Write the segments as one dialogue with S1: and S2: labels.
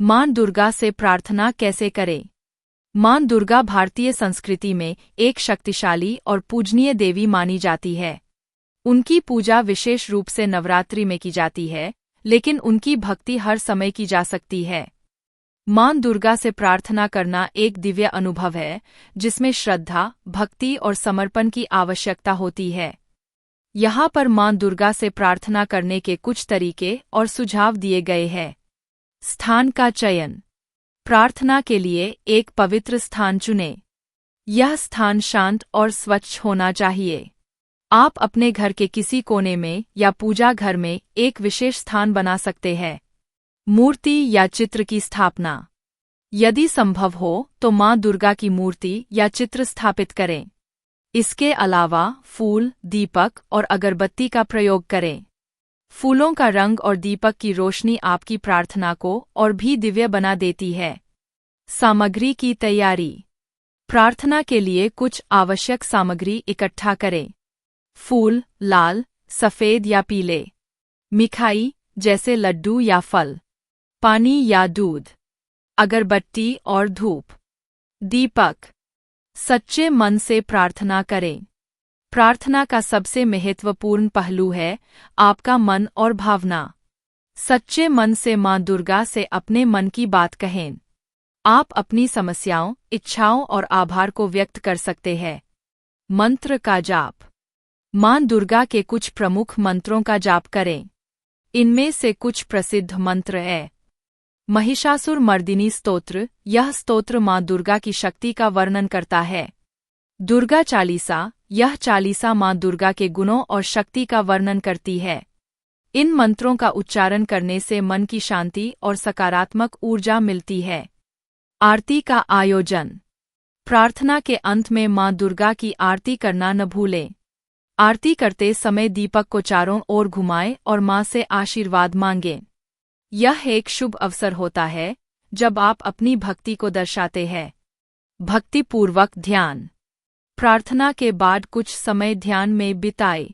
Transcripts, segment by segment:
S1: मां दुर्गा से प्रार्थना कैसे करें? मां दुर्गा भारतीय संस्कृति में एक शक्तिशाली और पूजनीय देवी मानी जाती है। उनकी पूजा विशेष रूप से नवरात्रि में की जाती है, लेकिन उनकी भक्ति हर समय की जा सकती है। मां दुर्गा से प्रार्थना करना एक दिव्य अनुभव है, जिसमें श्रद्धा, भक्ति और समर्पण की आवश्यकता होती है। यहाँ पर मां दुर्गा से प्रार्थना करने के कुछ तरीके और सुझाव दिए गए हैं। स्थान का चयन। प्रार्थना के लिए एक पवित्र स्थान चुनें। यह स्थान शांत और स्वच्छ होना चाहिए। आप अपने घर के किसी कोने में या पूजा घर में एक विशेष स्थान बना सकते हैं। मूर्ति या चित्र की स्थापना। यदि संभव हो तो मां दुर्गा की मूर्ति या चित्र स्थापित करें। इसके अलावा फूल, दीपक और अगरबत्ती का प्रयोग करें। फूलों का रंग और दीपक की रोशनी आपकी प्रार्थना को और भी दिव्य बना देती है। सामग्री की तैयारी। प्रार्थना के लिए कुछ आवश्यक सामग्री इकट्ठा करें। फूल, लाल, सफेद या पीले। मिठाई, जैसे लड्डू या फल। पानी या दूध। अगरबत्ती और धूप। दीपक। सच्चे मन से प्रार्थना करें। प्रार्थना का सबसे महत्वपूर्ण पहलू है आपका मन और भावना। सच्चे मन से मां दुर्गा से अपने मन की बात कहें। आप अपनी समस्याओं, इच्छाओं और आभार को व्यक्त कर सकते हैं। मंत्र का जाप। मां दुर्गा के कुछ प्रमुख मंत्रों का जाप करें। इनमें से कुछ प्रसिद्ध मंत्र हैं। महिषासुर मर्दिनी स्तोत्र। यह स्तोत्र मां दुर्गा की शक्ति का वर्णन करता है। दुर्गा चालीसा। यह चालीसा मां दुर्गा के गुणों और शक्ति का वर्णन करती है। इन मंत्रों का उच्चारण करने से मन की शांति और सकारात्मक ऊर्जा मिलती है। आरती का आयोजन। प्रार्थना के अंत में मां दुर्गा की आरती करना न भूलें। आरती करते समय दीपक को चारों ओर घुमाएं और मां से आशीर्वाद मांगें। यह एक शुभ अवसर होता है जब आप अपनी भक्ति को दर्शाते हैं। भक्तिपूर्वक ध्यान। प्रार्थना के बाद कुछ समय ध्यान में बिताएं।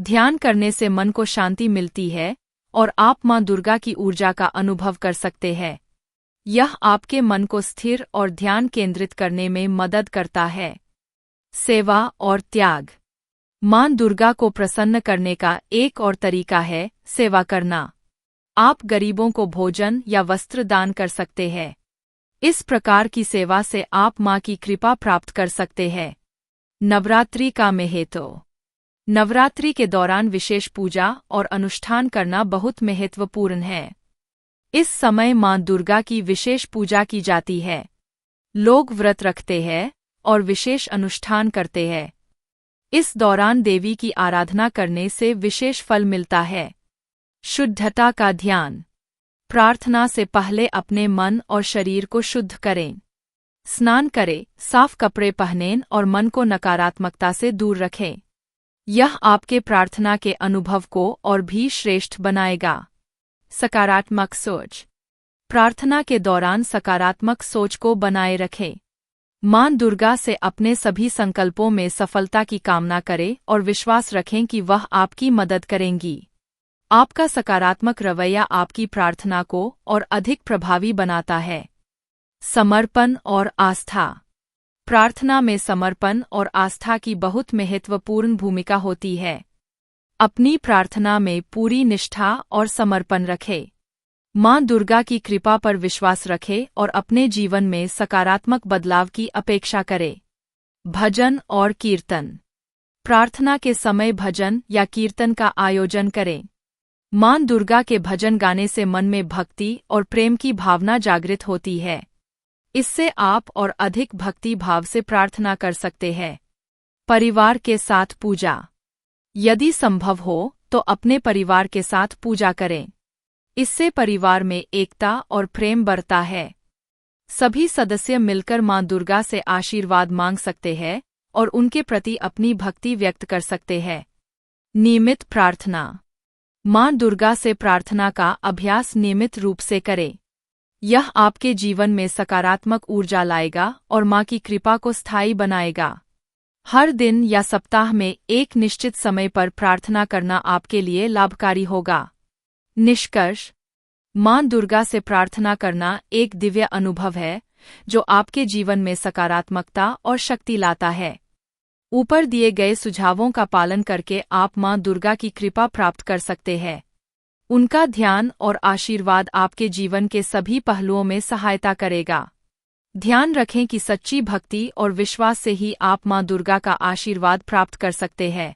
S1: ध्यान करने से मन को शांति मिलती है और आप मां दुर्गा की ऊर्जा का अनुभव कर सकते हैं। यह आपके मन को स्थिर और ध्यान केंद्रित करने में मदद करता है। सेवा और त्याग। मां दुर्गा को प्रसन्न करने का एक और तरीका है सेवा करना। आप गरीबों को भोजन या वस्त्र दान कर सकते हैं। इस प्रकार की सेवा से आप मां की कृपा प्राप्त कर सकते हैं। नवरात्रि का महत्व। नवरात्रि के दौरान विशेष पूजा और अनुष्ठान करना बहुत महत्वपूर्ण है। इस समय मां दुर्गा की विशेष पूजा की जाती है। लोग व्रत रखते हैं और विशेष अनुष्ठान करते हैं। इस दौरान देवी की आराधना करने से विशेष फल मिलता है। शुद्धता का ध्यान। प्रार्थना से पहले अपने मन और शरीर को शुद्ध करें। स्नान करें, साफ कपड़े पहनें और मन को नकारात्मकता से दूर रखें। यह आपके प्रार्थना के अनुभव को और भी श्रेष्ठ बनाएगा। सकारात्मक सोच। प्रार्थना के दौरान सकारात्मक सोच को बनाए रखें। मां दुर्गा से अपने सभी संकल्पों में सफलता की कामना करें और विश्वास रखें कि वह आपकी मदद करेंगी। आपका सकारात्मक रवैया आपकी प्रार्थना को और अधिक प्रभावी बनाता है। समर्पण और आस्था। प्रार्थना में समर्पण और आस्था की बहुत महत्वपूर्ण भूमिका होती है। अपनी प्रार्थना में पूरी निष्ठा और समर्पण रखें। मां दुर्गा की कृपा पर विश्वास रखें और अपने जीवन में सकारात्मक बदलाव की अपेक्षा करें। भजन और कीर्तन। प्रार्थना के समय भजन या कीर्तन का आयोजन करें। मां दुर्गा के भजन गाने से मन में भक्ति और प्रेम की भावना जागृत होती है। इससे आप और अधिक भक्ति भाव से प्रार्थना कर सकते हैं। परिवार के साथ पूजा। यदि संभव हो तो अपने परिवार के साथ पूजा करें। इससे परिवार में एकता और प्रेम बढ़ता है। सभी सदस्य मिलकर मां दुर्गा से आशीर्वाद मांग सकते हैं और उनके प्रति अपनी भक्ति व्यक्त कर सकते हैं। नियमित प्रार्थना। मां दुर्गा से प्रार्थना का अभ्यास नियमित रूप से करें। यह आपके जीवन में सकारात्मक ऊर्जा लाएगा और मां की कृपा को स्थायी बनाएगा। हर दिन या सप्ताह में एक निश्चित समय पर प्रार्थना करना आपके लिए लाभकारी होगा। निष्कर्ष। मां दुर्गा से प्रार्थना करना एक दिव्य अनुभव है जो आपके जीवन में सकारात्मकता और शक्ति लाता है। ऊपर दिए गए सुझावों का पालन करके आप मां दुर्गा की कृपा प्राप्त कर सकते हैं। उनका ध्यान और आशीर्वाद आपके जीवन के सभी पहलुओं में सहायता करेगा। ध्यान रखें कि सच्ची भक्ति और विश्वास से ही आप मां दुर्गा का आशीर्वाद प्राप्त कर सकते हैं।